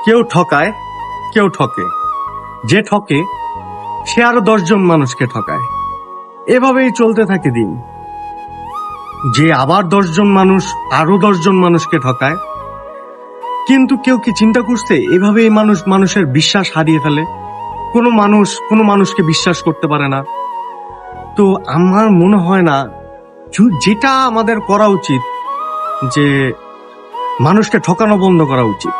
কেউ ঠকায়, কেউ ঠকে। যে ঠকে সে আরো 10 জন মানুষকে ঠকায়। এভাবেই চলতে থাকে দিন। যে আবার 10 জন মানুষ আরো 10 জন মানুষকে ঠকায়। কিন্তু কেউ কি চিন্তা করছে এভাবেই মানুষ মানুষের বিশ্বাস হারিয়ে ফেলে? কোনো মানুষকে বিশ্বাস করতে পারে না। তো আমার মনে হয় না, যেটা আমাদের করা উচিত যে মানুষকে ঠকানো বন্ধ করা উচিত।